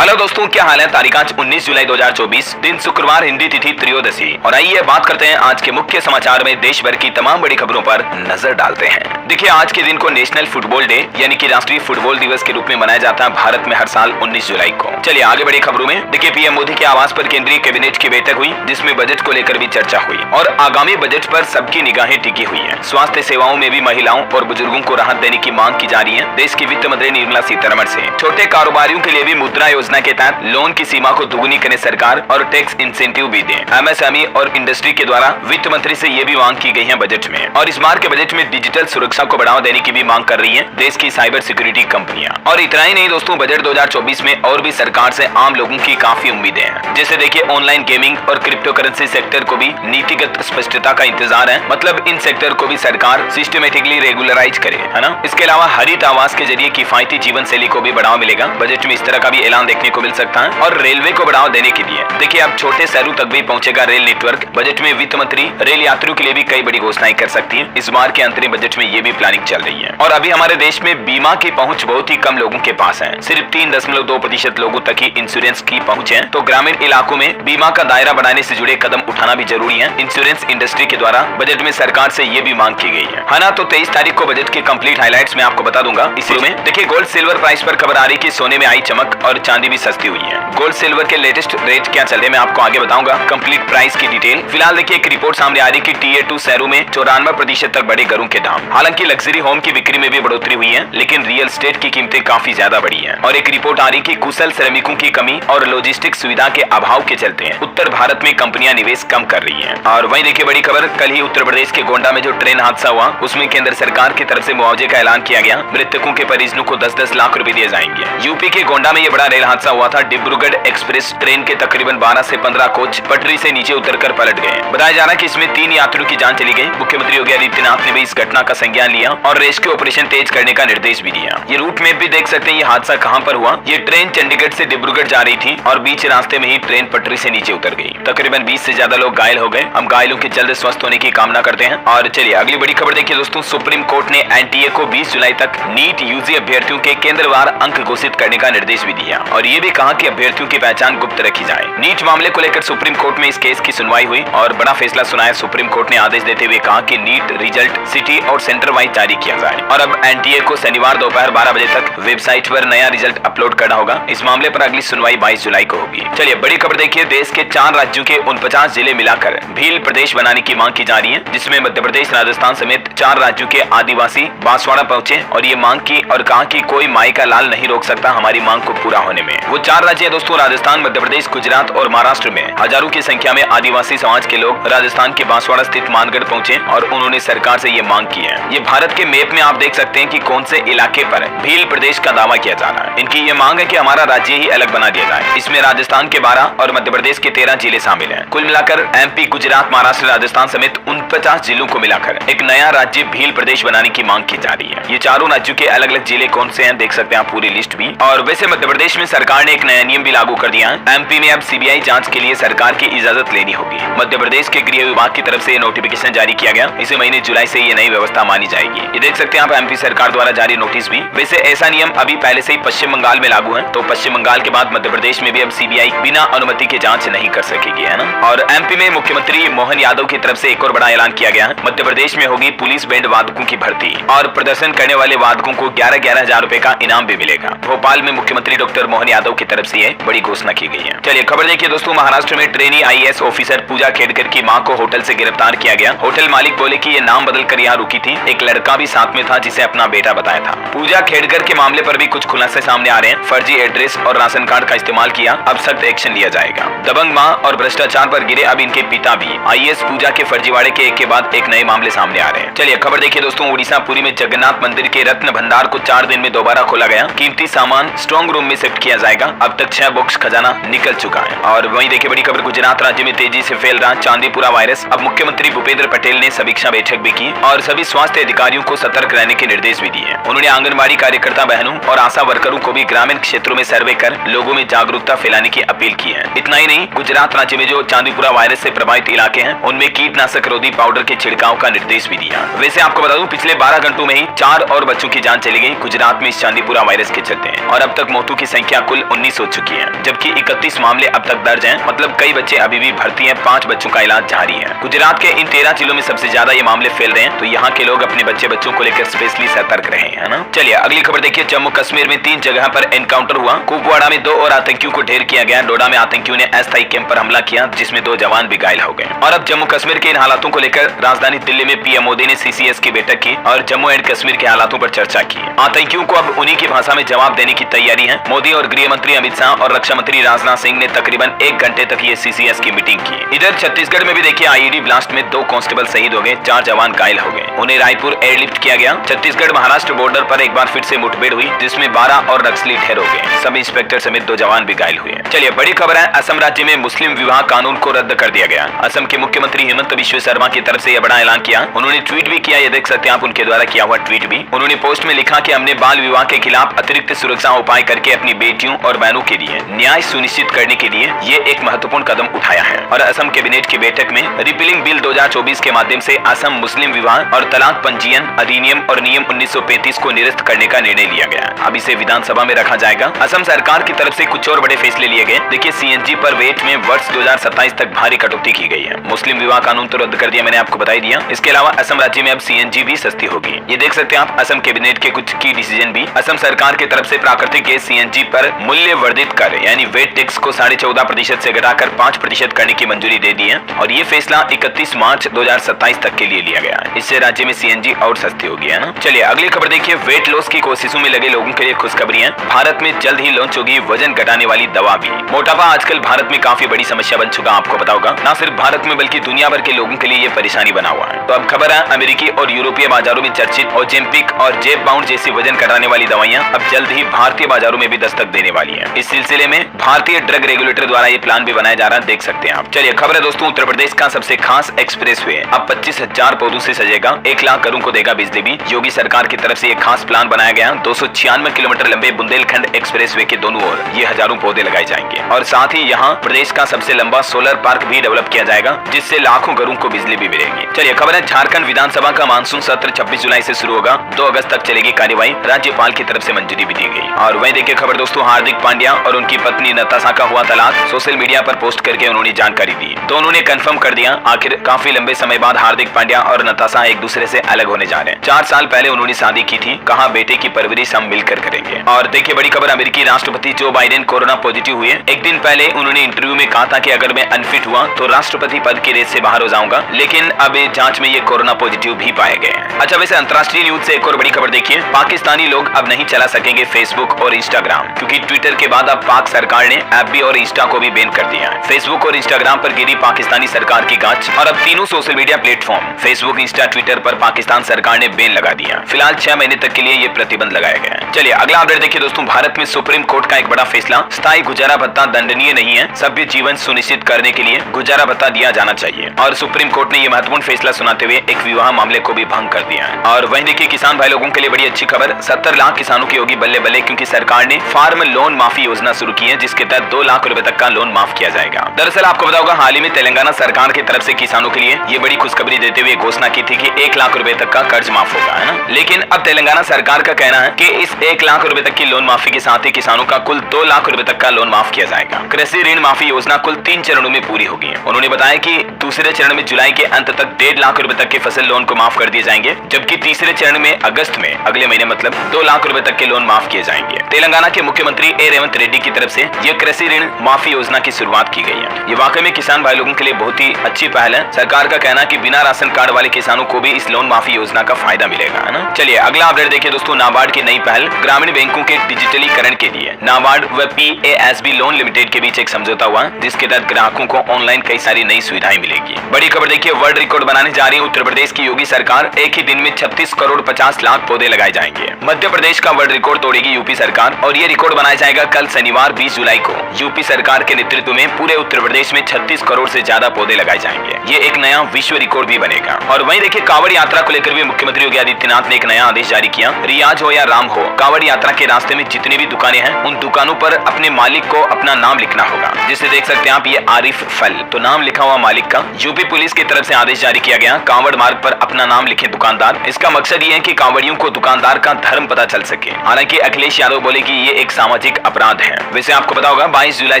Hello दोस्तों, क्या हाल है। तारीख आज 19 जुलाई 2024, दिन शुक्रवार, हिंदी तिथि त्रयोदशी। और आइए बात करते हैं आज के मुख्य समाचार में देश भर की तमाम बड़ी खबरों पर नजर डालते हैं। देखिए, आज के दिन को नेशनल फुटबॉल डे यानी कि राष्ट्रीय फुटबॉल दिवस के रूप में मनाया जाता है भारत में हर साल 19 जुलाई को। चलिए आगे बड़ी खबरों में। देखिए, पीएम मोदी के आवास पर केंद्रीय कैबिनेट की बैठक हुई, जिसमें बजट को लेकर भी चर्चा हुई और आगामी बजट पर सबकी निगाहें टिकी हुई है। स्वास्थ्य सेवाओं में भी महिलाओं और बुजुर्गों को राहत देने की मांग की जा रही है। देश की वित्त मंत्री निर्मला सीतारमण से छोटे कारोबारियों के लिए भी मुद्रा योजना के तहत लोन की सीमा को दुगुनी करे सरकार और टैक्स इंसेंटिव भी दे। एमएसएमई और इंडस्ट्री के द्वारा वित्त मंत्री से ये भी मांग की गई है बजट में। और इस बार के बजट में डिजिटल सुरक्षा को बढ़ावा देने की भी मांग कर रही है देश की साइबर सिक्योरिटी कंपनियां। और इतना ही नहीं दोस्तों, बजट 2024 में और भी सरकार से आम लोगों की काफी उम्मीदें हैं। जैसे देखिए, ऑनलाइन गेमिंग और क्रिप्टो करेंसी सेक्टर को भी नीतिगत स्पष्टता का इंतजार है। मतलब इन सेक्टर को भी सरकार सिस्टमेटिकली रेगुलराइज करे, है ना। इसके अलावा हरित आवास के जरिए किफायती जीवन शैली को भी बढ़ावा मिलेगा। बजट में इस तरह का भी ऐलान देखने को मिल सकता है। और रेलवे को बढ़ावा देने के लिए देखिए, अब छोटे शहरों तक भी पहुंचेगा रेल नेटवर्क। बजट में वित्त मंत्री रेल यात्रियों के लिए भी कई बड़ी घोषणाएं कर सकती है। इस बार के अंतरिम बजट में ये भी प्लानिंग चल रही है। और अभी हमारे देश में बीमा की पहुंच बहुत ही कम लोगों के पास है। सिर्फ 3.2% लोगों तक ही इंश्योरेंस की पहुंच है। तो ग्रामीण इलाकों में बीमा का दायरा बढ़ाने से जुड़े कदम उठाना भी जरूरी है। इंश्योरेंस इंडस्ट्री के द्वारा बजट में सरकार से ये भी मांग की गई है ना। तो 23 तारीख को बजट के कंप्लीट हाइलाइट्स में आपको बता दूंगा। इसी में देखिए, गोल्ड सिल्वर प्राइस पर खबर आ रही कि सोने में आई चमक और चांदी भी सस्ती हुई है। गोल्ड सिल्वर के लेटेस्ट रेट क्या चल रहे हैं मैं आपको आगे बताऊंगा, कंप्लीट प्राइस की डिटेल। फिलहाल देखिए, एक रिपोर्ट सामने आ रही कि टियर 2 शहरों में 94% तक बढ़े घरों के दाम। हालांकि लग्जरी होम की बिक्री में भी बढ़ोतरी हुई है, लेकिन रियल एस्टेट की कीमतें काफी ज्यादा बढ़ी है। और एक रिपोर्ट आ रही कि कुशल श्रमिकों की कमी और लॉजिस्टिक सुविधा के अभाव के चलते उत्तर भारत में कंपनियां निवेश कम कर रही है। और वहीं देखिए, बड़ी खबर, कल ही उत्तर प्रदेश के गोंडा में जो ट्रेन हादसा हुआ, उसमें केंद्र सरकार की तरफ से मुआवजे का ऐलान किया गया। मृतकों के परिजनों को 10-10 लाख रुपए दिए जाएंगे। यूपी के गोंडा में यह बड़ा रेल हादसा हुआ था। डिब्रूगढ़ एक्सप्रेस ट्रेन के तकरीबन 12 से 15 कोच पटरी से नीचे उतरकर पलट गए। बताया जा रहा है कि इसमें 3 यात्रियों की जान चली गई। मुख्यमंत्री योगी आदित्यनाथ ने भी इस घटना का संज्ञान लिया और रेस्क्यू ऑपरेशन तेज करने का निर्देश भी दिया। ये रूट मैप भी देख सकते हैं, ये हादसा कहां पर हुआ। ये ट्रेन चंडीगढ़ से डिब्रूगढ़ जा रही थी और बीच रास्ते में ही ट्रेन पटरी से नीचे उतर गई। तकरीबन 20 से ज्यादा लोग घायल हो गए। हम घायलों के जल्द स्वस्थ होने की कामना करते हैं। और चलिए अगली बड़ी खबर देखिए दोस्तों, सुप्रीम कोर्ट ने एनटीए को 20 जुलाई तक नीट यूजी अभ्यर्थियों के केंद्रवार अंक घोषित करने का निर्देश भी दिया। और ये भी कहा कि अभ्यर्थियों की पहचान गुप्त रखी जाए। नीट मामले को लेकर सुप्रीम कोर्ट में इस केस की सुनवाई हुई और बड़ा फैसला सुनाया। सुप्रीम कोर्ट ने आदेश देते हुए कहा कि नीट रिजल्ट सिटी और सेंटर वाइज जारी किया जाए। और अब एनटीए को शनिवार दोपहर 12 बजे तक वेबसाइट पर नया रिजल्ट अपलोड करना होगा। इस मामले पर अगली सुनवाई 22 जुलाई को होगी। चलिए बड़ी खबर देखिए, देश के 4 राज्यों के 49 जिले मिलाकर भील प्रदेश बनाने की मांग की जा रही है, जिसमें मध्य प्रदेश, राजस्थान समेत 4 राज्यों के आदिवासी बांसवाड़ा पहुंचे और ये मांग की और कहा कि कोई माई का लाल नहीं रोक सकता हमारी मांग को पूरा होने में। वो 4 राज्य है दोस्तों, राजस्थान, मध्य प्रदेश, गुजरात और महाराष्ट्र में हजारों की संख्या में आदिवासी समाज के लोग राजस्थान के बांसवाड़ा स्थित मानगढ़ पहुंचे और उन्होंने सरकार से ये मांग की है। ये भारत के मैप में आप देख सकते हैं कि कौन से इलाके पर भील प्रदेश का दावा किया जा रहा है। इनकी ये मांग है कि हमारा राज्य ही अलग बना दिया जाए। इसमें राजस्थान के 12 और मध्य प्रदेश के 13 जिले शामिल हैं। कुल मिलाकर एमपी, गुजरात, महाराष्ट्र, राजस्थान समेत 49 जिलों को मिलाकर एक नया राज्य भील प्रदेश बनाने की मांग की जा रही है। ये चारों राज्यों के अलग अलग जिले कौन से हैं देख सकते हैं आप पूरी लिस्ट भी। और वैसे मध्य प्रदेश में सरकार ने एक नया नियम भी लागू कर दिया है। एमपी में अब सीबीआई जांच के लिए सरकार की इजाजत लेनी होगी। मध्य प्रदेश के गृह विभाग की तरफ से नोटिफिकेशन जारी किया गया। इसी महीने जुलाई से ये नई व्यवस्था मानी जाएगी। ये देख सकते हैं आप एमपी सरकार द्वारा जारी नोटिस भी। वैसे ऐसा नियम अभी पहले से ही पश्चिम बंगाल में लागू है, तो पश्चिम बंगाल के बाद मध्य प्रदेश में भी अब सीबीआई बिना अनुमति के जांच नहीं कर सकेगी, है ना। और एमपी में मुख्यमंत्री मोहन यादव की तरफ से एक और बड़ा ऐलान किया गया है। मध्य प्रदेश में होगी पुलिस बैंड वादकों की भर्ती और प्रदर्शन करने वाले वादकों को 11-11 हजार रुपए का इनाम भी मिलेगा। भोपाल में मुख्यमंत्री डॉक्टर मोहन यादव की तरफ से ये बड़ी घोषणा की गई है। चलिए खबर देखिए दोस्तों, महाराष्ट्र में ट्रेनी आईएएस ऑफिसर पूजा खेड़कर की मां को होटल से गिरफ्तार किया गया। होटल मालिक बोले कि ये नाम बदलकर यहाँ रुकी थी। एक लड़का भी साथ में था जिसे अपना बेटा बताया था। पूजा खेड़कर के मामले पर भी कुछ खुलासे सामने आ रहे हैं। फर्जी एड्रेस और राशन कार्ड का इस्तेमाल किया, अब सख्त एक्शन लिया जाएगा। दबंग मां और भ्रष्टाचार पर गिरे अब इनके पिता भी। आईएएस पूजा के फर्जीवाड़े के एक के बाद एक नए मामले सामने आ रहे हैं। चलिए खबर देखिए दोस्तों, उड़ीसा पुरी में जगन्नाथ मंदिर के रत्न भंडार को 4 दिन में दोबारा खोला गया। कीमती सामान स्ट्रॉन्ग रूम में शिफ्ट किया जाएगा। अब तक 6 बॉक्स खजाना निकल चुका है। और वहीं देखिए बड़ी खबर, गुजरात राज्य में तेजी से फैल रहा चांदीपुरा वायरस। अब मुख्यमंत्री भूपेंद्र पटेल ने समीक्षा बैठक भी की और सभी स्वास्थ्य अधिकारियों को सतर्क रहने के निर्देश भी दिए। उन्होंने आंगनबाड़ी कार्यकर्ता बहनों और आशा वर्करों को भी ग्रामीण क्षेत्रों में सर्वे कर लोगों में जागरूकता फैलाने की अपील की है। इतना ही नहीं, गुजरात राज्य में जो चांदीपुरा वायरस से प्रभावित इलाके हैं उनमें कीटनाशक रोधी पाउडर के छिड़काव का निर्देश भी दिया। वैसे आपको बता दूं, पिछले 12 घंटों में ही 4 और बच्चों की जान चली गई गुजरात में इस चांदीपुरा वायरस के चलते हैं और अब तक मौतों की संख्या कुल 19 हो चुकी है, जबकि 31 मामले अब तक दर्ज हैं। मतलब कई बच्चे अभी भी भर्ती हैं, 5 बच्चों का इलाज जारी है। गुजरात के इन 13 जिलों में सबसे ज्यादा ये मामले फैल रहे हैं, तो यहाँ के लोग अपने बच्चों को लेकर स्पेशली सतर्क रहे, है ना। चलिए अगली खबर देखिए। जम्मू कश्मीर में 3 जगह पर एनकाउंटर हुआ। कुपवाड़ा में 2 और आतंकियों को ढेर किया गया। डोडा में आतंकियों ने अस्थायी कैंप पर हमला किया, जिसमें 2 जवान भी घायल हो गए। और अब जम्मू कश्मीर के इन हालातों को लेकर राजधानी दिल्ली में पीएम मोदी ने सीसीएस की बैठक की और जम्मू एंड कश्मीर के हालातों पर चर्चा की। आतंकियों को अब उन्हीं की भाषा में जवाब देने की तैयारी है। मोदी और गृह मंत्री अमित शाह और रक्षा मंत्री राजनाथ सिंह ने तकरीबन 1 घंटे तक ये सीसीएस की मीटिंग की। इधर छत्तीसगढ़ में भी देखिए आईईडी ब्लास्ट में 2 कांस्टेबल शहीद हो गए, 4 जवान घायल हो गए। उन्हें रायपुर एयरलिफ्ट किया गया। छत्तीसगढ़ महाराष्ट्र बॉर्डर पर एक बार फिर से मुठभेड़ हुई, जिसमें 12 और नक्सली ढेर हो गए। सब इंस्पेक्टर समेत 2 जवान भी घायल हुए। चलिए बड़ी खबर है, असम राज्य में मुस्लिम विवाह कानून को रद्द कर दिया गया। असम के मुख्यमंत्री हेमंत बिश्व शर्मा की तरफ से यह बड़ा ऐलान किया। उन्होंने ट्वीट भी किया, ये देख सकते हैं आप उनके द्वारा किया हुआ ट्वीट भी। उन्होंने पोस्ट में लिखा कि हमने बाल विवाह के खिलाफ अतिरिक्त सुरक्षा उपाय करके अपनी बेटियों और बहनों के लिए न्याय सुनिश्चित करने के लिए ये एक महत्वपूर्ण कदम उठाया है। और असम कैबिनेट की बैठक में रिपीलिंग बिल 2024 के माध्यम से असम मुस्लिम विवाह और तलाक पंजीयन अधिनियम और नियम 1935 को निरस्त करने का निर्णय लिया गया। अब इसे विधानसभा में रखा जाएगा। असम सरकार की तरफ से कुछ और बड़े फैसले लिए गए। देखिए सीएनजी पर वेट में वर्ष 2027 तक भारी कटौती की गई है। मुस्लिम विवाह कानून तो रद्द कर दिया, मैंने आपको बता ही दिया। इसके अलावा असम राज्य में अब सीएनजी भी सस्ती होगी। ये देख सकते हैं आप असम कैबिनेट के कुछ की डिसीजन भी। असम सरकार की तरफ से प्राकृतिक गैस सीएनजी पर मूल्य वर्धित कर यानी वेट टैक्स को 14.5% से घटाकर 5% करने की मंजूरी दे दी है और ये फैसला 31 मार्च 2027 तक के लिए लिया गया है। इससे राज्य में सीएनजी और सस्ती होगी, है ना। चलिए अगली खबर देखिए। वेट लॉस की कोशिशों में लगे लोगों के लिए खुशखबरी है। भारत में जल्द ही लॉन्च होगी वजन घटाने वाली दवा भी। मोटापा आजकल भारत में काफी बड़ी समस्या बन चुका, आपको पता होगा। न सिर्फ भारत में बल्कि दुनिया भर के लोगों के लिए ये परेशानी बना हुआ है। तो अब खबर है, अमेरिकी और यूरोपीय बाजारों में चर्चित ओजेम्पिक और जेबबाउंड जैसी वजन घटाने वाली दवाइयां अब जल्द ही भारतीय बाजारों में भी दस्तक देने वाली है। इस सिलसिले में भारतीय ड्रग रेगुलेटर द्वारा ये प्लान भी बनाया जा रहा है, देख सकते हैं आप। चलिए खबर है दोस्तों, उत्तर प्रदेश का सबसे खास एक्सप्रेसवे अब 25,000 पौधों से सजेगा, 1 लाख घरों को देगा बिजली भी। योगी सरकार की तरफ से एक खास प्लान बनाया गया। 296 किलोमीटर लंबे बुंदेलखंड एक्सप्रेसवे के दोनों ओर ये हजारों पौधे लगाए जाएंगे और साथ ही यहाँ प्रदेश का सबसे लंबा सोलर पार्क भी डेवलप किया जाएगा, जिससे लाखों घरों को बिजली भी मिलेगी। चलिए खबर है, झारखंड विधानसभा का मानसून सत्र 26 जुलाई से शुरू होगा। 2 अगस्त तक चलेगी कार्यवाही, राज्यपाल की तरफ से मंजूरी भी दी गई। और वहीं देखिए खबर दोस्तों, हार्दिक पांड्या और उनकी पत्नी नताशा का हुआ तलाक। सोशल मीडिया पर पोस्ट करके उन्होंने जानकारी दी। दोनों ने कंफर्म कर दिया, आखिर काफी लंबे समय बाद हार्दिक पांड्या और नताशा एक दूसरे से अलग होने जा रहे हैं। 4 साल पहले उन्होंने शादी की थी, कहा बेटे की परवरिश हम मिलकर करेंगे। और देखिए बड़ी खबर, अमेरिकी राष्ट्रपति जो बाइडेन कोरोना पॉजिटिव हुए। एक दिन पहले उन्होंने इंटरव्यू में कहा था कि अगर मैं अनफिट हुआ तो राष्ट्रपति पद की रेस से बाहर हो जाऊंगा, लेकिन अब जांच में ये कोरोना पॉजिटिव भी पाए गए। अच्छा वैसे अंतर्राष्ट्रीय न्यूज से एक और बड़ी खबर देखिए। पाकिस्तानी लोग अब नहीं चला सकेंगे फेसबुक और इंस्टाग्राम, क्योंकि ट्विटर के बाद अब पाक सरकार ने एफबी और इंस्टा को भी बैन कर दिया है। फेसबुक और इंस्टाग्राम पर गिरी पाकिस्तानी सरकार की गाज और अब तीनों social media platform Facebook, Insta, Twitter पर पाकिस्तान सरकार ने बैन लगा दिया। फिलहाल 6 महीने तक के लिए ये प्रतिबंध लगाया गया है। चलिए अगला अपडेट देखिए दोस्तों, भारत में सुप्रीम कोर्ट का एक बड़ा फैसला। स्थायी गुजारा भत्ता दंडनीय नहीं है, सभ्य जीवन सुनिश्चित करने के लिए गुजारा भत्ता दिया जाना चाहिए। और सुप्रीम कोर्ट ने यह महत्वपूर्ण फैसला सुनाते हुए एक विवाह मामले को भी भंग कर दिया है। और वहीं देखिए किसान भाई लोगों के लिए बड़ी अच्छी खबर, 70 लाख किसानों की होगी बल्ले बल्ले, क्योंकि सरकार ने फार्म लोन माफी योजना शुरू की है, जिसके तहत 2 लाख रुपए तक का लोन माफ किया जाएगा। दरअसल आपको पता होगा हाल ही में तेलंगाना सरकार की तरफ से किसानों के लिए ये बड़ी खुशखबरी देते हुए घोषणा की थी कि 1 लाख रुपए तक का कर्ज माफ होगा, है ना। लेकिन अब तेलंगाना सरकार का कहना है कि इस 1 लाख रुपए तक की लोन माफी के साथ ही किसानों का कुल 2 लाख रुपए तक का लोन माफ किया जाएगा। कृषि ऋण माफी योजना कुल 3 चरणों में पूरी होगी। उन्होंने बताया कि दूसरे चरण में जुलाई के अंत तक 1.5 लाख रुपए तक के फसल लोन को माफ कर दिए जाएंगे, जबकि तीसरे चरण में अगस्त में अगले महीने मतलब 2 लाख रुपए तक के लोन माफ किए जाएंगे। तेलंगाना के मुख्यमंत्री ए रेवंत रेड्डी की तरफ से यह कृषि ऋण माफी योजना की शुरुआत की गई है। ये वाकई में किसान भाई लोगों के लिए बहुत ही अच्छी पहल है। सरकार का कहना है कि बिना राशन कार्ड वाले किसानों को भी इस लोन माफी योजना का फायदा मिलेगा, है ना। चलिए अगला अपडेट देखिए दोस्तों, नाबार्ड की नई पहल, ग्रामीण बैंकों के डिजिटलीकरण के लिए नाबार्ड व PASB लोन लिमिटेड के बीच एक समझौता हुआ, जिसके तहत ग्राहकों को ऑनलाइन कई सारी नई सुविधाएं मिलेगी। बड़ी खबर देखिए, वर्ल्ड रिकॉर्ड बनाने जा रही है उत्तर प्रदेश की योगी सरकार। एक ही दिन में 36 करोड़ 50 लाख पौधे लगाए जाएंगे। मध्य प्रदेश का वर्ल्ड रिकॉर्ड तोड़ेगी यूपी सरकार और ये रिकॉर्ड बनाया जाएगा कल शनिवार 20 जुलाई को। यूपी सरकार के नेतृत्व में पूरे उत्तर प्रदेश में 36 करोड़ से ज्यादा पौधे लगाए जाएंगे। ये एक नया विश्व रिकॉर्ड भी बनेगा। और वहीं देखिए कांवड़ यात्रा को लेकर भी मुख्यमंत्री योगी आदित्यनाथ ने एक नया आदेश जारी किया। रियाज हो या राम हो, कांवड़ यात्रा के रास्ते में जितनी भी दुकानें हैं उन दुकानों पर अपने मालिक को अपना नाम लिखना होगा, जिसे देख सकते हैं आप, ये आरिफ फल, तो नाम लिखा हुआ मालिक का। यूपी पुलिस की तरफ से आदेश जारी किया गया, कांवड़ मार्ग पर अपना नाम लिखे दुकानदार। इसका मकसद ये है कि कांवड़ियों को दुकानदार का धर्म पता चल सके। हालांकि अखिलेश यादव बोले कि ये एक सामाजिक सामाजिक अपराध है। वैसे आपको पता होगा 22 जुलाई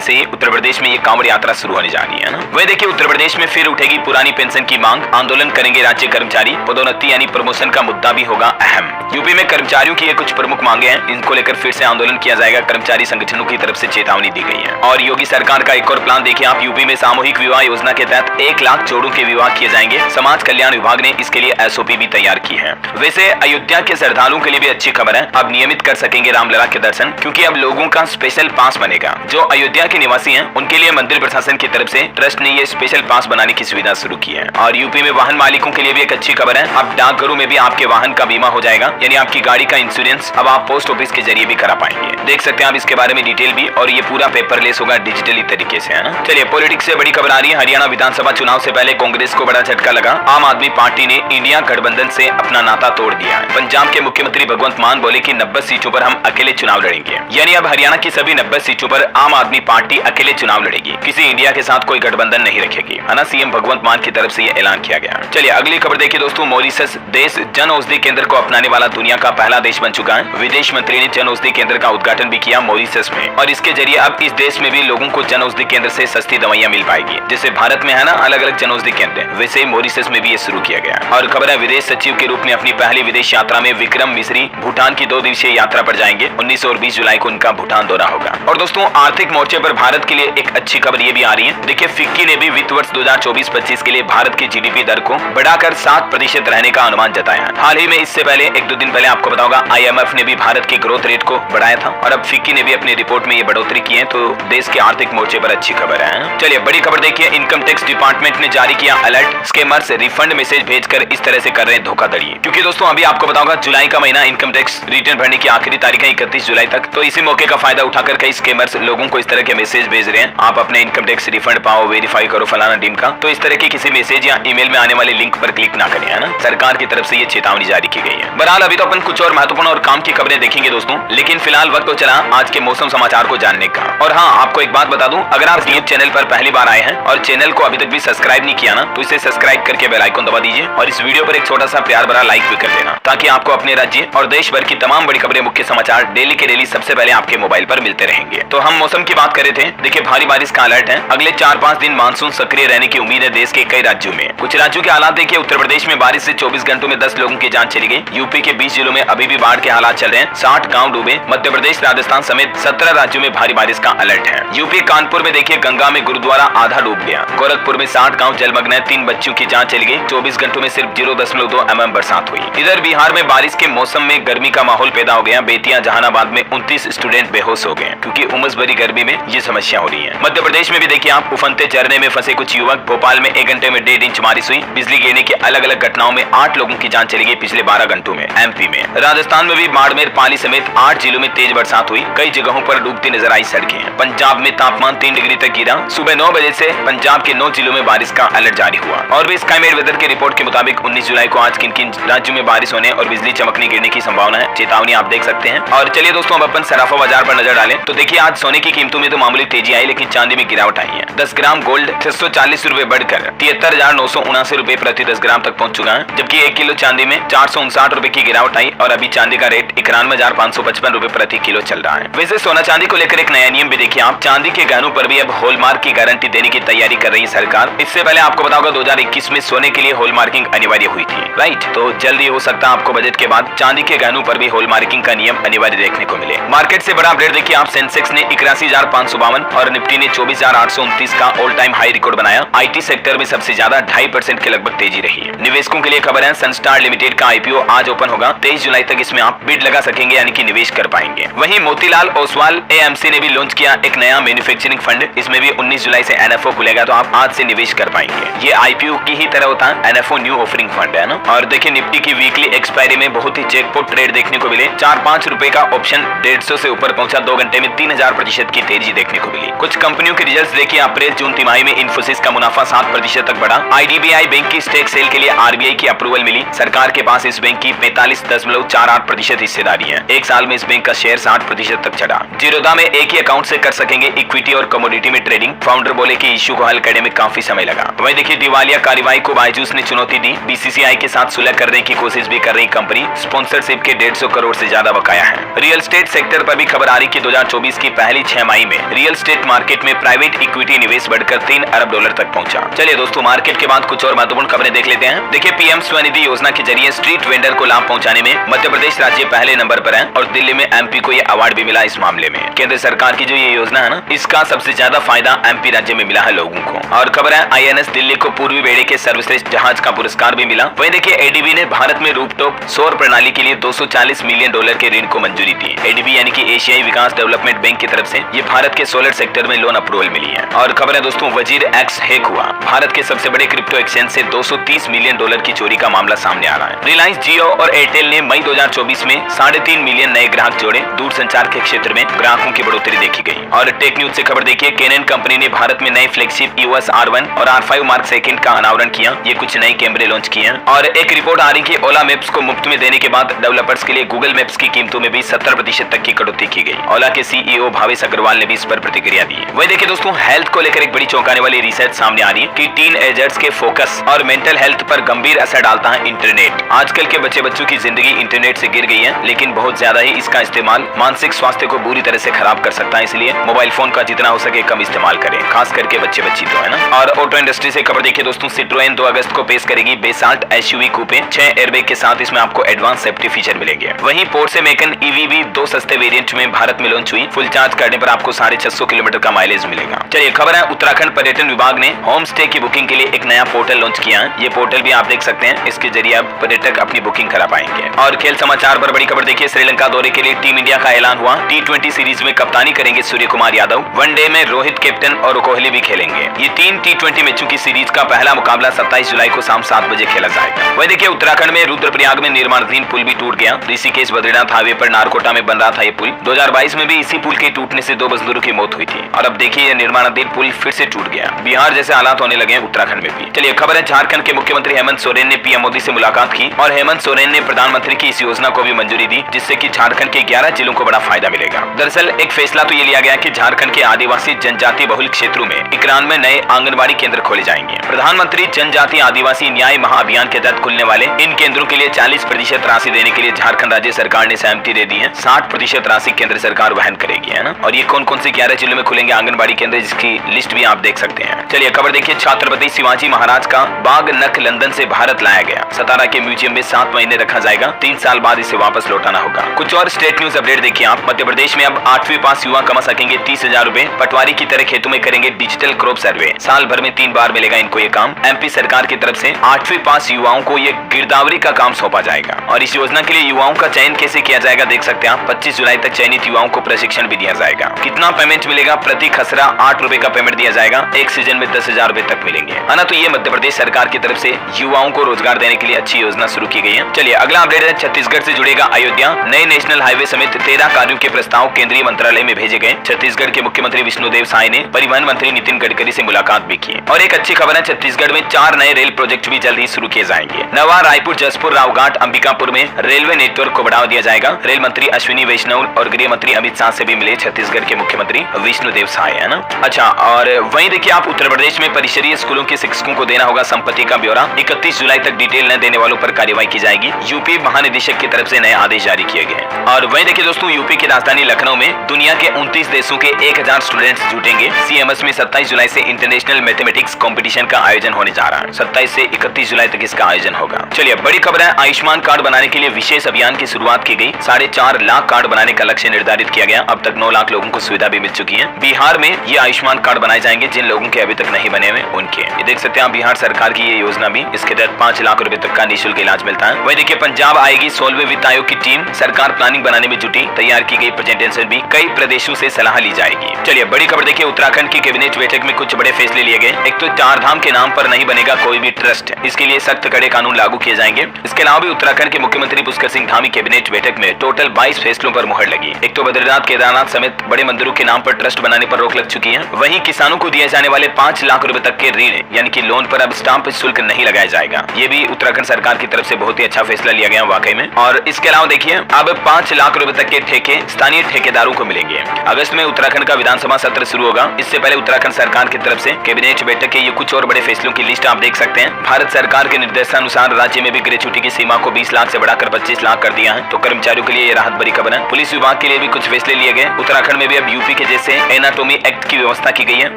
से ही उत्तर प्रदेश में ये कांवड़ यात्रा शुरू होने जा रही है ना। वही देखिए उत्तर प्रदेश में फिर उठेगी पुरानी पेंशन की मांग, आंदोलन करेंगे राज्य कर्मचारी, पदोन्नति यानी प्रमोशन का मुद्दा भी होगा अहम। यूपी में कर्मचारियों की ये कुछ प्रमुख मांगे हैं, इनको लेकर फिर से आंदोलन किया जाएगा, कर्मचारी संगठनों की तरफ से चेतावनी दी गई है। और योगी सरकार का एक और प्लान देखिए आप, यूपी में सामूहिक विवाह योजना के तहत 1 लाख जोड़ों के विवाह किए जाएंगे। समाज कल्याण विभाग ने इसके लिए SOP भी तैयार की है। वैसे अयोध्या के श्रद्धालुओं के लिए भी अच्छी खबर है, अब नियमित कर सकेंगे रामलला के दर्शन, क्योंकि अब लोगों का स्पेशल पास बनेगा। जो अयोध्या के निवासी हैं उनके लिए मंदिर प्रशासन की तरफ से ट्रस्ट ने ये स्पेशल पास बनाने की सुविधा शुरू की है। और यूपी में वाहन मालिकों के लिए भी एक अच्छी खबर है, अब डाकघरों में भी आपके वाहन का बीमा हो जाएगा, यानी आपकी गाड़ी का इंश्योरेंस अब आप पोस्ट ऑफिस के जरिए भी करा पाएंगे। देख सकते हैं आप इसके बारे में डिटेल भी, और ये पूरा पेपरलेस होगा डिजिटली तरीके से, है ना। चलिए पॉलिटिक्स से बड़ी खबर आ रही है, हरियाणा विधानसभा चुनाव से पहले कांग्रेस को बड़ा झटका लगा। आम आदमी पार्टी ने इंडिया गठबंधन से अपना नाता तोड़ दिया है। पंजाब के मुख्यमंत्री भगवंत मान बोले कि 90 सीटों पर हम अकेले चुनाव लड़ेंगे, यानी अब हरियाणा की सभी 90 सीटों पर आम आदमी पार्टी अकेले चुनाव लड़ेगी, किसी इंडिया के साथ कोई गठबंधन नहीं रखेगी, है ना। सीएम भगवंत मान की तरफ से ये ऐलान किया गया। चलिए अगली खबर देखिए दोस्तों, मॉरिशस देश जन औषधि केंद्र को अपनाने वाला दुनिया का पहला देश बन चुका है। विदेश मंत्री ने जन औषधि केंद्र का उद्घाटन भी किया मॉरिशस में, और इसके जरिए अब इस देश में भी लोगों को जन औषधि केंद्र से सस्ती दवाइयां मिल पाएगी। जैसे भारत में है ना अलग अलग जन औषधि केंद्र, वैसे ही मॉरिशस में भी ये शुरू किया गया। और खबर है विदेश सचिव के रूप में अपनी पहली विदेश यात्रा में विक्रम मिश्री भूटान की 2 दिवसीय यात्रा पर जाएंगे। 19 और 20 जुलाई को उनका भूटान दौरा होगा। और दोस्तों आर्थिक मोर्चे पर भारत के लिए एक अच्छी खबर ये भी आ रही है। देखिए फिक्की ने भी वित्त वर्ष 2024-25 के लिए भारत की GDP दर को बढ़ाकर 7% रहने का अनुमान जताया है। हाल ही में इससे पहले 1-2 दिन पहले आपको पता होगा IMF ने भी भारत के ग्रोथ रेट को बढ़ाया था, और अब फिक्की ने भी अपनी रिपोर्ट में ये बढ़ोतरी की है, तो देश के आर्थिक मोर्चे पर अच्छी खबर है। चलिए बड़ी खबर देखिए, इनकम टैक्स डिपार्टमेंट ने जारी किया अलर्ट, स्कैमर्स रिफंड मैसेज भेजकर इस तरह से कर रहे हैं धोखाधड़ी। क्योंकि दोस्तों अभी आपको पता होगा जुलाई का महीना इनकम टैक्स रिटर्न भरने की आखिरी तारीख है 31 जुलाई तक, तो इसी मौके का फायदा उठाकर कई स्कैमर्स लोगों को इस तरह के मैसेज भेज रहे हैं, आप अपने इनकम टैक्स रिफंड पाओ, वेरीफाई करो फलाना टीम का। तो इस तरह के किसी मैसेज या ईमेल में आने वाले लिंक पर क्लिक ना करें, है ना। सरकार की तरफ से ये चेतावनी जारी की गई है। बहरहाल अभी तो अपन कुछ और महत्वपूर्ण और काम की खबरें देखेंगे दोस्तों, लेकिन फिलहाल वक्त तो चला आज के मौसम समाचार को जानने का। और हाँ आपको एक बात बता दूं, अगर आप YouTube चैनल पर पहली बार आए हैं और चैनल को अभी तक भी सब्सक्राइब नहीं किया ना, तो इसे सब्सक्राइब करके बेल आइकन दबा दीजिए, और इस वीडियो पर एक छोटा सा प्यार भरा लाइक भी कर देना, ताकि आपको अपने राज्य और देश भर की तमाम बड़ी खबरें, मुख्य समाचार डेली के डेली सबसे पहले आपके मोबाइल पर मिलते रहेंगे। तो हम मौसम की बात कर रहे थे, देखिए भारी बारिश का अलर्ट है। अगले 4-5 दिन मानसून सक्रिय रहने की उम्मीद है देश के कई राज्यों में। कुछ राज्यों के हालात देखिए, उत्तर प्रदेश में बारिश से 24 घंटों में 10 लोगों की जान चली गई। यूपी के 20 जिलों में अभी भी बाढ़ के हालात चल रहे हैं, 60 गाँव डूबे। मध्य प्रदेश, राजस्थान समेत 17 राज्यों में भारी बारिश का अलर्ट है। यूपी कानपुर में देखिए गंगा में गुरुद्वारा आधा डूब गया। गोरखपुर में 60 गाँव जलमग्न है, 3 बच्चों की जान चली गई। 24 घंटों में सिर्फ 0.2 mm बरसात हुई। इधर बिहार में बारिश के मौसम में गर्मी का माहौल पैदा हो गया। बेतिया जहानाबाद में 29 स्टूडेंट बेहोश हो गए, क्योंकि उमस भरी गर्मी में ये समस्या हो रही है। मध्य प्रदेश में भी देखिए आप उफनते झरने में फंसे कुछ युवक। भोपाल में 1 घंटे में 1.5 इंच बारिश हुई। बिजली गिरने की अलग अलग घटनाओं में 8 लोगों की जान चली गई पिछले 12 घंटों में। MP में, राजस्थान में भी बाड़मेर, पाली समेत 8 जिलों में तेज बरसात हुई। कई जगहों पर डूबती नजर आई सड़कें। पंजाब में तापमान 3 डिग्री तक गिरा। सुबह 9 बजे से पंजाब के 9 जिलों में बारिश का अलर्ट जारी हुआ। और भी स्काईमेट वेदर की रिपोर्ट के मुताबिक 19 जुलाई को आज किन किन राज्यों में बारिश होने और बिजली चमकने गिरने की संभावना है, चेतावनी आप देख सकते हैं। और चलिए दोस्तों अब अपन सराफा बाजार पर नजर डालें, तो देखिए आज सोने की कीमतों में तो मामूली तेजी आई, लेकिन चांदी में गिरावट आई है। 10 ग्राम गोल्ड 640 रुपए बढ़कर 73,979 रुपए प्रति 10 ग्राम तक पहुंच चुका है, जबकि 1 किलो चांदी में 459 रुपए की गिरावट आई, और अभी चांदी का रेट 91,555 रुपए प्रति किलो चल रहा है। वैसे सोना चांदी को लेकर एक नया नियम भी देखिए आप, चांदी के गहनों पर भी अब हॉलमार्क की गारंटी देने की तैयारी कर रही है सरकार। इससे पहले आपको पता होगा 2021 में सोने के लिए हॉलमार्किंग अनिवार्य हुई थी, राइट। तो जल्दी हो सकता है आपको बजट के बाद चांदी के गहनों पर भी हॉलमार्किंग का नियम अनिवार्य देखने को मिले। मार्केट से बड़ा अपडेट देखिए आप, सेंसेक्स ने 81,552 और निफ्टी ने 24,829 का ऑल टाइम हाई रिकॉर्ड बनाया। IT सेक्टर में सबसे ज्यादा 2.5% के लगभग तेजी रही है। निवेशकों के लिए खबर है, सनस्टार लिमिटेड का IPO आज ओपन होगा। 23 जुलाई तक इसमें आप बिड लगा सकेंगे, यानी कि निवेश कर पाएंगे। वहीं मोतीलाल ओसवाल AMC ने भी लॉन्च किया एक नया मैन्युफैक्चरिंग फंड, इसमें भी 19 जुलाई से NFO खुलेगा, तो आप आज से निवेश कर पाएंगे। ये IPO की ही तरह होता है, NFO न्यू ऑफरिंग फंड है ना। और देखिए निफ्टी की वीकली एक्सपायरी में बहुत ही जैकपॉट ट्रेड देखने को मिले। 4-5 रुपए का ऑप्शन 150 से ऊपर पहुंचा, 2 घंटे में 3000% की तेजी देखने को मिली। कुछ कंपनियों के रिजल्ट्स देखिए, अप्रैल जून तिमाही में इन्फोसिस का मुनाफा 7% तक बढ़ा। IDBI बैंक की स्टेक सेल के लिए RBI की अप्रूवल मिली। सरकार के पास इस बैंक की 45.48% हिस्सेदारी है। 1 साल में इस बैंक का शेयर 60% तक चढ़ा। जीरोधा में एक ही अकाउंट से कर सकेंगे इक्विटी और कमोडिटी में ट्रेडिंग। फाउंडर बोले कि इश्यू को हल करने में काफी समय लगा। वहीं देखिए दिवालिया कार्रवाई को बायजूस ने चुनौती दी। BCCI के साथ सुलह करने की कोशिश भी कर रही कंपनी। स्पॉन्सरशिप के 150 करोड़ से ज्यादा बकाया है। रियल एस्टेट सेक्टर पर अभी खबर आ रही कि 2024 की पहली 6 माही में रियल एस्टेट मार्केट में प्राइवेट इक्विटी निवेश बढ़कर $3 अरब तक पहुंचा। चलिए दोस्तों, मार्केट के बाद कुछ और महत्वपूर्ण खबरें देख लेते हैं। देखिए, पीएम स्वनिधि योजना के जरिए स्ट्रीट वेंडर को लाभ पहुंचाने में मध्य प्रदेश राज्य पहले नंबर पर है और दिल्ली में एमपी को ये अवार्ड भी मिला। इस मामले में केंद्र सरकार की जो ये योजना है ना, इसका सबसे ज्यादा फायदा एमपी राज्य में मिला है लोगों को। और खबर है, आईएनएस दिल्ली को पूर्वी बेड़े के सर्वश्रेष्ठ जहाज का पुरस्कार भी मिला। वहीं देखिए, एडीबी ने भारत में रूफटॉप सौर प्रणाली के लिए $240 मिलियन के ऋण को मंजूरी दी। एडीबी यानी कि एशियाई विकास डेवलपमेंट बैंक की तरफ से ये भारत के सोलर सेक्टर में लोन अप्रूवल मिली है। और खबर है दोस्तों, वजीर एक्स हैक हुआ। भारत के सबसे बड़े क्रिप्टो एक्सचेंज से $230 मिलियन की चोरी का मामला सामने आ रहा है। रिलायंस, जियो और एयरटेल ने मई 2024 में 3.5 मिलियन नए ग्राहक जोड़े। दूरसंचार के क्षेत्र में ग्राहकों की बढ़ोतरी देखी गई। और टेक न्यूज से खबर देखिए, कैनन कंपनी ने भारत में नए फ्लैगशिप EOS R1 और R5 मार्क II का अनावरण किया। ये कुछ नए कैमरे लॉन्च किए हैं। और एक रिपोर्ट आ रही कि ओला मैप्स को मुफ्त में देने के बाद डेवलपर्स के लिए गूगल मैप्स की कीमतों में भी 70% तक की कटौती की गई। ओला के CEO भावेश अग्रवाल ने भी इस पर प्रतिक्रिया दी। वही देखिए दोस्तों, हेल्थ को लेकर एक बड़ी चौंकाने वाली रिसर्च सामने आ रही है कि टीनएजर्स के फोकस और मेंटल हेल्थ पर गंभीर असर डालता है इंटरनेट। आजकल के बच्चों की जिंदगी इंटरनेट से गिर गई है, लेकिन बहुत ज्यादा ही इसका इस्तेमाल मानसिक स्वास्थ्य को बुरी तरह से खराब कर सकता है। इसलिए मोबाइल फोन का जितना हो सके कम इस्तेमाल करें, खास करके बच्ची तो है ना। और ऑटो इंडस्ट्री से खबर देखिए दोस्तों, सिट्रोएन 2 अगस्त को पेश करेगी बेसाल्ट SUV कूपे 6 एयरबैग के साथ। इसमें आपको एडवांस सेफ्टी फीचर मिलेंगे। वहीं पोर्शे मैकन EV भी 2 सस्ते वेरिएंट में भारत में लॉन्च हुई। फुल चार्ज करने पर आपको 650 किलोमीटर का माइलेज मिलेगा। चलिए, खबर है, उत्तराखंड पर्यटन विभाग ने होम स्टे की बुकिंग के लिए एक नया पोर्टल लॉन्च किया है। ये पोर्टल भी आप देख सकते हैं, इसके जरिए आप पर्यटक अपनी बुकिंग करा पाएंगे। और खेल समाचार पर बड़ी खबर देखिए, श्रीलंका दौरे के लिए टीम इंडिया का ऐलान हुआ। T20 सीरीज में कप्तानी करेंगे सूर्य कुमार यादव। वनडे में रोहित कैप्टन और कोहली भी खेलेंगे। ये 3 T20 मैचों की सीरीज का पहला मुकाबला 27 जुलाई को शाम 7 बजे खेला जाएगा। वही देखिए, उत्तराखंड में रुद्रप्रयाग में निर्माणाधीन पुल भी टूट गया। ऋषिकेश बद्रीनाथ हाईवे पर नारकोटा में बन रहा था ये पुल। 2022 में भी इसी पुल के टूटने से 2 मजदूरों की मौत हुई थी और अब देखिए ये निर्माणाधीन पुल फिर से टूट गया। बिहार जैसे हालात होने लगे हैं उत्तराखंड में भी। चलिए, खबर है, झारखंड के मुख्यमंत्री हेमंत सोरेन ने पीएम मोदी से मुलाकात की और हेमंत सोरेन ने प्रधानमंत्री की इस योजना को भी मंजूरी दी, जिससे कि झारखंड के 11 जिलों को बड़ा फायदा मिलेगा। दरअसल एक फैसला तो ये लिया गया कि झारखंड के आदिवासी जनजाति बहुल क्षेत्रों में 91 नए आंगनबाड़ी केंद्र खोले जाएंगे। प्रधानमंत्री जनजाति आदिवासी न्याय महाअभियान के तहत खुलने वाले इन केंद्रों के लिए 40% राशि देने के लिए झारखंड राज्य सरकार ने सहमति दे दी है। 60% राशि केंद्र सरकार वहन करेगी, है ना। और ये कौन कौन से 11 जिलों में खुलेंगे आंगनबाड़ी केंद्र, जिसकी लिस्ट भी आप देख सकते हैं। चलिए, खबर देखिए, छत्रपति शिवाजी महाराज का बाघ नख लंदन से भारत लाया गया। सतारा के म्यूजियम में 7 महीने रखा जाएगा। 3 साल बाद इसे वापस लौटाना होगा। कुछ और स्टेट न्यूज अपडेट देखिए आप। मध्य प्रदेश में अब 8वीं पास युवा कमा सकेंगे 30,000 रुपए। पटवारी की तरह खेतों में करेंगे डिजिटल क्रॉप सर्वे। साल भर में 3 बार मिलेगा इनको ये काम। एमपी सरकार की तरफ से 8वीं पास युवाओं को ये गिरदावरी का काम सौंपा जाएगा। और इस योजना के लिए युवाओं का चयन कैसे किया जाएगा देख सकते हैं आप। 25 जुलाई तक चयनित युवाओं को प्रशिक्षण भी दिया जाएगा। कितना पेमेंट मिलेगा? प्रति खसरा 8 रुपए का पेमेंट दिया जाएगा। एक सीजन में 10,000 रुपए तक मिलेंगे, है ना। तो ये मध्य प्रदेश सरकार की तरफ से युवाओं को रोजगार देने के लिए अच्छी योजना शुरू की गई है। चलिए, अगला अपडेट है, छत्तीसगढ़ से जुड़ेगा अयोध्या। नए नेशनल हाईवे समेत 13 कार्यों के प्रस्ताव केंद्रीय मंत्रालय में भेजे गए। छत्तीसगढ़ के मुख्यमंत्री विष्णुदेव साय ने परिवहन मंत्री नितिन गडकरी से मुलाकात भी की। और एक अच्छी खबर है, छत्तीसगढ़ में 4 नए रेल प्रोजेक्ट भी जल्द ही शुरू किए जाएंगे। नवा रायपुर, जसपुर, रावघाट, अंबिकापुर में रेलवे नेटवर्क को बढ़ावा दिया जाएगा। रेल मंत्री अश्विनी वैष्णव और गृह मंत्री अमित शाह से भी मिले छत्तीसगढ़ के मुख्यमंत्री विष्णुदेव साय, है ना। अच्छा, और वहीं देखिए आप, उत्तर प्रदेश में परिसरीय स्कूलों के शिक्षकों को देना होगा संपत्ति का ब्यौरा। 31 जुलाई तक डिटेल न देने वालों पर कार्रवाई की जाएगी। यूपी महानिदेशक की तरफ से नए आदेश जारी किए गए। और वहीं देखिए दोस्तों, यूपी की राजधानी लखनऊ में दुनिया के 29 देशों के 1000 स्टूडेंट्स जुटेंगे। CMS में 27 जुलाई से इंटरनेशनल मैथमेटिक्स कंपटीशन का आयोजन होने जा रहा है। 27 से 31 जुलाई तक इसका आयोजन होगा। चलिए, बड़ी खबर है, आयुष्मान कार्ड बनाने के लिए विशेष अभियान की शुरुआत की गई। 4.5 लाख कार्ड बनाने का लक्ष्य निर्धारित किया गया। अब तक 9 लाख लोगों को सुविधा भी मिल चुकी है। बिहार में ये आयुष्मान कार्ड बनाए जाएंगे जिन लोगों के अभी तक नहीं बने हुए उनके। ये देख सकते हैं बिहार सरकार की ये योजना भी, इसके तहत 5 लाख रुपए तक का निःशुल्क इलाज मिलता है। वही देखिए, पंजाब आएगी 16वें वित्त आयोग की टीम। सरकार प्लानिंग बनाने में जुटी। तैयार की गई प्रेजेंटेशन भी कई प्रदेशों से सलाह ली जाएगी। चलिए, बड़ी खबर देखिए, उत्तराखंड की कैबिनेट बैठक में कुछ बड़े फैसले लिए गए। एक तो 4 धाम के नाम पर नहीं बनेगा कोई भी ट्रस्ट, इसके लिए सख्त कड़े कानून लागू किए जाएंगे। इसके अलावा भी उत्तराखंड के मुख्यमंत्री पुष्कर सिंह धामी कैबिनेट बैठक में टोटल 22 फैसलों पर मुहर लगी। एक तो बद्रीनाथ, केदारनाथ समेत बड़े मंदिरों के नाम पर ट्रस्ट बनाने पर रोक लग चुकी है। वहीं किसानों को दिए जाने वाले 5 लाख रुपए तक के ऋण यानी कि लोन पर अब स्टाम्प शुल्क नहीं लगाया जाएगा। ये भी उत्तराखंड सरकार की तरफ से बहुत ही अच्छा फैसला लिया गया वाकई में। और इसके अलावा देखिए, अब 5 लाख रुपए तक के ठेके स्थानीय ठेकेदारों को मिलेंगे। अगस्त में उत्तराखंड का विधानसभा सत्र शुरू होगा। इससे पहले उत्तराखंड सरकार की तरफ से कैबिनेट बैठक के ये कुछ और बड़े फैसलों की लिस्ट आप देख सकते हैं। भारत सरकार के निर्देशानुसार राज्य में भी ग्रेच्युटी की सीमा को 20 लाख से बढ़ाकर 25 लाख कर दिया है। तो कर्मचारियों के लिए ये राहत भरी खबर है। पुलिस विभाग विभाग के लिए भी कुछ फैसले लिए गए। उत्तराखंड में भी अब यूपी के जैसे एनाटॉमी एक्ट की व्यवस्था की गई है,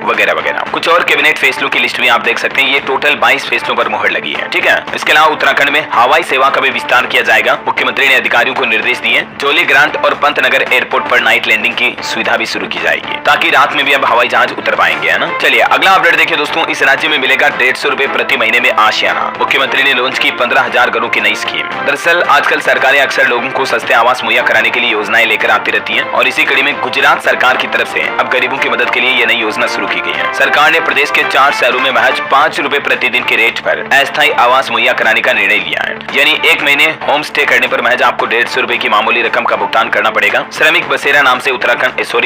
वगैरह वगैरह। कुछ और कैबिनेट फैसलों की लिस्ट भी आप देख सकते हैं। ये टोटल 22 फैसलों पर मुहर लगी है, ठीक है। इसके अलावा उत्तराखंड में हवाई सेवा का भी विस्तार किया जाएगा। मुख्यमंत्री ने अधिकारियों को निर्देश दिए। जोली ग्रांट और पंतनगर एयरपोर्ट पर नाइट लैंडिंग की सुविधा भी शुरू की जाएगी, ताकि रात में भी अब हवाई जहाज उतर पाएंगे, है ना। चलिए अगला अपडेट देखिए दोस्तों। इस राज्य में मिलेगा 150 रुपए प्रति महीने में आशियाना। मुख्यमंत्री ने लॉन्च की 15,000 घरों की नई स्कीम। दरअसल आजकल सरकारें अक्सर लोगों को सस्ते आवास मुहैया कराने के लिए योजनाएं लेकर आती रहती हैं, और इसी कड़ी में गुजरात सरकार की तरफ से अब गरीबों की मदद के लिए यह नई योजना शुरू की गई है। सरकार ने प्रदेश के 4 शहरों में महज 5 रुपए प्रतिदिन के रेट पर अस्थायी आवास मुहैया कराने का निर्णय लिया है। यानी 1 महीने होम स्टे करने पर महज आपको 150 रुपए की मामूली रकम का भुगतान करना पड़ेगा। श्रमिक बसेरा नाम से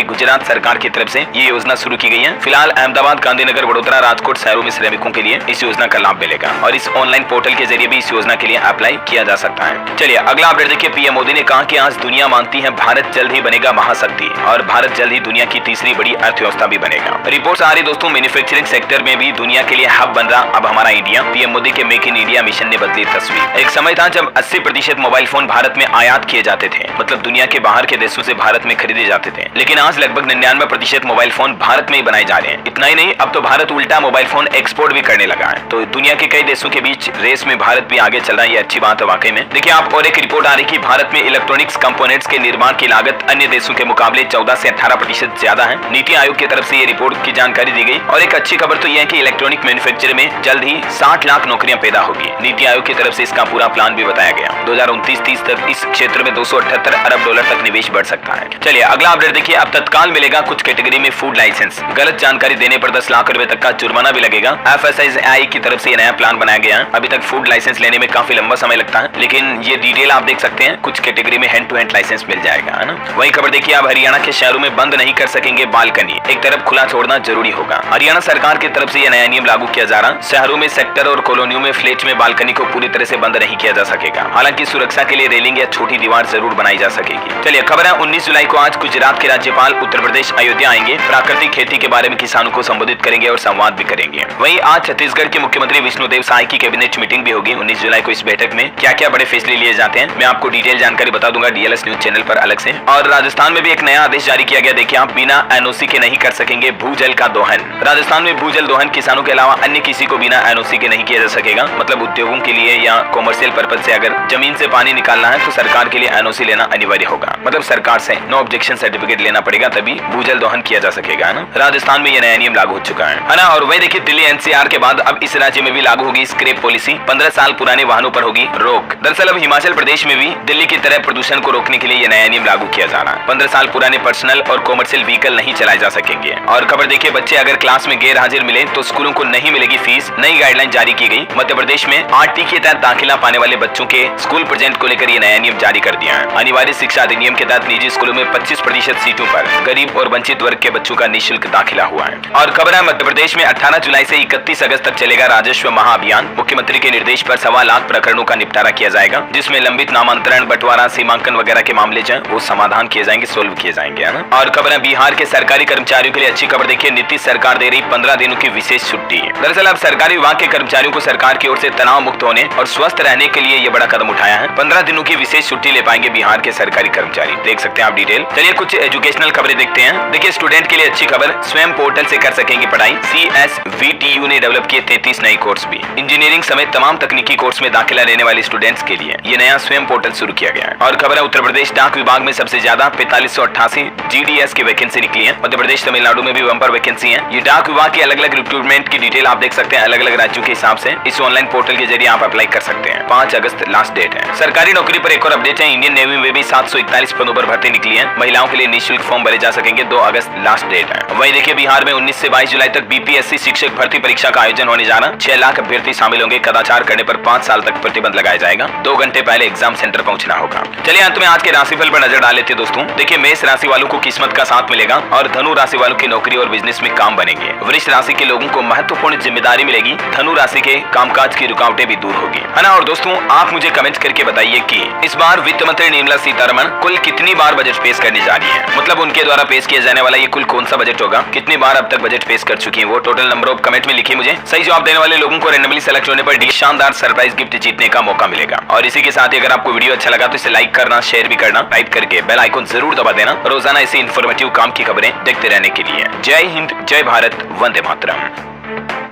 गुजरात सरकार की तरफ से ये योजना शुरू की गई है। फिलहाल अहमदाबाद, गांधीनगर, वडोदरा, राजकोट शहरों में श्रमिकों के लिए इस योजना का लाभ मिलेगा, और इस ऑनलाइन पोर्टल के जरिए भी इस योजना के लिए अप्लाई किया जा सकता है। चलिए अगला अपडेट देखिए। पीएम मोदी ने कहा कि आज दुनिया मानती है भारत जल्द ही बनेगा महाशक्ति, और भारत जल्द ही दुनिया की तीसरी बड़ी अर्थव्यवस्था भी बनेगा। रिपोर्ट्स आ रही दोस्तों, मैन्युफैक्चरिंग सेक्टर में भी दुनिया के लिए हब बन रहा अब हमारा इंडिया। पीएम मोदी के मेक इन इंडिया मिशन ने बदली तस्वीर। एक समय था जब 80% मोबाइल फोन भारत में आयात किए जाते थे, मतलब दुनिया के बाहर के देशों से भारत में खरीदे जाते थे, लेकिन आज लगभग 99% मोबाइल फोन भारत में ही बनाए जा रहे हैं। इतना ही नहीं, अब तो भारत उल्टा मोबाइल फोन एक्सपोर्ट भी करने लगा है। तो दुनिया के कई देशों के बीच रेस में भारत भी आगे चल रहा है। ये अच्छी बात है वाकई में। देखिए आप, और एक रिपोर्ट आ रही कि भारत में इलेक्ट्रॉनिक्स कंपोनेंट्स के निर्माण की लागत अन्य देशों के मुकाबले 14 से 18% ज्यादा है। नीति आयोग की तरफ से ये रिपोर्ट की जानकारी दी गई। और एक अच्छी खबर तो यह है कि इलेक्ट्रॉनिक मैन्युफैक्चर में जल्द ही 60 लाख नौकरियां पैदा होगी। नीति आयोग की तरफ से इसका पूरा प्लान भी बताया गया। 2029-30 तक इस क्षेत्र में 278 अरब डॉलर तक निवेश बढ़ सकता है। चलिए अगला अपडेट देखिए। अब तत्काल मिलेगा कुछ कैटेगरी में फूड लाइसेंस। गलत जानकारी देने पर 10 लाख रुपए तक का जुर्माना भी लगेगा। FSSAI की तरफ से ये नया प्लान बनाया गया है। अभी तक फूड लाइसेंस लेने में काफी लंबा समय लगता है, लेकिन ये डिटेल आप देख सकते हैं। कुछ कैटेगरी में हैंड टू हैंड लाइसेंस मिल जाएगा, है ना। वही खबर देखिए, अब हरियाणा के शहरों में बंद नहीं कर सकेंगे बालकनी, एक तरफ खुला छोड़ना जरूरी होगा। हरियाणा सरकार की तरफ से यह नया नियम लागू किया जा रहा। शहरों में, सेक्टर और कॉलोनियों में फ्लैट में बालकनी को पूरी तरह से बंद नहीं किया जा सकेगा। हालांकि सुरक्षा के लिए रेलिंग या छोटी दीवार जरूर बनाई जा सकेगी। चलिए खबर है 19 जुलाई को आज गुजरात के राज्यपाल उत्तर प्रदेश अयोध्या आएंगे। प्राकृतिक खेती के बारे में किसानों को संबोधित करेंगे और संवाद भी करेंगे। वहीं आज छत्तीसगढ़ के मुख्यमंत्री विष्णुदेव साय की कैबिनेट मीटिंग भी होगी 19 जुलाई को। इस बैठक में क्या क्या बड़े फैसले लिए जाते हैं मैं आपको डिटेल जानकारी बता दूंगा DLS न्यूज चैनल पर अलग से। और राजस्थान में भी एक नया आदेश जारी किया गया। देखिए आप, बिना NOC के नहीं कर सकेंगे भूजल का दोहन। राजस्थान में भूजल दोहन किसानों के अलावा अन्य किसी को बिना NOC के नहीं किया जा सकेगा। मतलब उद्योगों के लिए या कॉमर्शियल पर्पज से अगर जमीन से पानी निकालना है तो सरकार के लिए NOC लेना अनिवार्य होगा। मतलब सरकार से नो ऑब्जेक्शन सर्टिफिकेट लेना पड़ेगा, तभी भूजल दोहन किया जा सकेगा, है ना। राजस्थान में यह नया नियम लागू हो चुका है ना। और वही देखिए, दिल्ली NCR के बाद अब इस राज्य में भी लागू होगी स्क्रैप पॉलिसी। 15 साल पुराने वाहनों पर होगी रोक। दरअसल अब हिमाचल प्रदेश में भी दिल्ली की तरह प्रदूषण को रोकने के लिए यह नया नियम लागू किया जा रहा है। 15 साल पुराने पर्सनल और कॉमर्शियल व्हीकल नहीं चलाए जा सकेंगे। और खबर देखिए, बच्चे अगर क्लास में गैर हाजिर मिले तो स्कूलों को नहीं मिलेगी फीस। नई गाइडलाइन जारी की गई। मध्य प्रदेश में RT के तहत दाखिला पाने वाले बच्चों के स्कूल प्रेजेंट को लेकर यह नया नियम जारी कर दिया है। अनिवार्य शिक्षा अधिनियम के तहत निजी स्कूलों में 25% सीटों पर गरीब और वंचित वर्ग के बच्चों का निःशुल्क दाखिला हुआ है। और खबर है मध्य प्रदेश में 18 जुलाई से 31 अगस्त तक चलेगा राजस्व महाअभियान। मुख्यमंत्री के निर्देश पर 1.25 लाख प्रकरणों का निपटारा किया जाएगा, जिसमें लंबित नामांतरण, बंटवारा, सीमांकन वगैरह के मामले जो वो समाधान किए जाएंगे, सोल्व किए जाएंगे, है ना। और खबर है बिहार के सरकारी कर्मचारियों के लिए अच्छी खबर देखिए। नीतीश सरकार दे रही 15 दिनों की विशेष छुट्टी। दरअसल अब सरकारी विभाग के कर्मचारियों को सरकार की ओर से तनाव मुक्त होने और स्वस्थ रहने के लिए ये बड़ा कदम उठाया है। 15 दिनों की विशेष छुट्टी ले पाएंगे बिहार के सरकारी कर्मचारी। देख सकते हैं आप डिटेल। चलिए कुछ एजुकेशनल खबरें देखते हैं। देखिए स्टूडेंट के लिए अच्छी खबर, स्वयं पोर्टल से कर सकेंगे पढ़ाई। CSVTU ने डेवलप किए 33 नए कोर्स भी। इंजीनियरिंग समेत तमाम तकनीकी कोर्स में दाखिला लेने वाले स्टूडेंट्स के लिए ये नया स्वयं पोर्टल शुरू किया गया है। और खबर है उत्तर प्रदेश डाक विभाग में सबसे ज्यादा 4588 GDS की वैकेंसी निकली है। मध्य प्रदेश, तमिलनाडु में भी बम्पर वैकेंसी है। ये डाक विभाग की अलग अलग रिक्रूटमेंट की डिटेल आप देख सकते हैं अलग अलग राज्यों के हिसाब से। इस ऑनलाइन पोर्टल के जरिए आप अप्लाई कर सकते हैं। 5 अगस्त लास्ट डेट है। सरकारी नौकरी पर एक और अपडेट है। इंडियन नेवी में भी 741 पदों पर भर्ती निकली है। महिलाओं के लिए निःशुल्क फॉर्म भरे जा सकेंगे। 2 अगस्त लास्ट डेट है। वहीं देखिए बिहार में 19 से 22 जुलाई तक BPSC शिक्षक भर्ती परीक्षा का आयोजन होने जा रहा। 6 लाख अभ्यर्थी शामिल होंगे। कदाचार करने पर 5 साल तक प्रतिबंध लगाया जाएगा। 2 घंटे पहले एग्जाम सेंटर पहुंचना होगा। चलिए अंत में आज के राशिफल पर नजर डाल लेते हैं दोस्तों। देखिए मेष राशि वालों को किस्मत का साथ मिलेगा और धनु राशि वालों की नौकरी और बिजनेस में काम बनेंगे। वृष राशि के लोगों को महत्वपूर्ण जिम्मेदारी मिलेगी। धनु राशि के कामकाज की रुकावटें भी दूर होगी, है ना। और दोस्तों आप मुझे कमेंट करके बताइए कि इस बार वित्त मंत्री निर्मला सीतारमण कुल कितनी बार बजट पेश करने जा रही है। मतलब उनके द्वारा पेश किया जाने वाला ये कुल कौन सा बजट होगा, कितनी बार अब तक बजट पेश कर चुकी है, वो टोटल नंबर ऑफ कमेंट में लिखिए मुझे। सही जवाब देने वाले लोगों को रैंडमली सेलेक्ट होने पर शानदार सरप्राइज गिफ्ट जीतने का मौका मिलेगा। और इसी के साथ ही अगर आपको वीडियो अच्छा लगा तो इसे लाइक करना, शेयर भी करना, टाइप करके करके बेल आइकन जरूर दबा देना रोजाना ऐसी इन्फॉर्मेटिव काम की खबरें देखते रहने के लिए। जय हिंद, जय भारत, वंदे मातरम।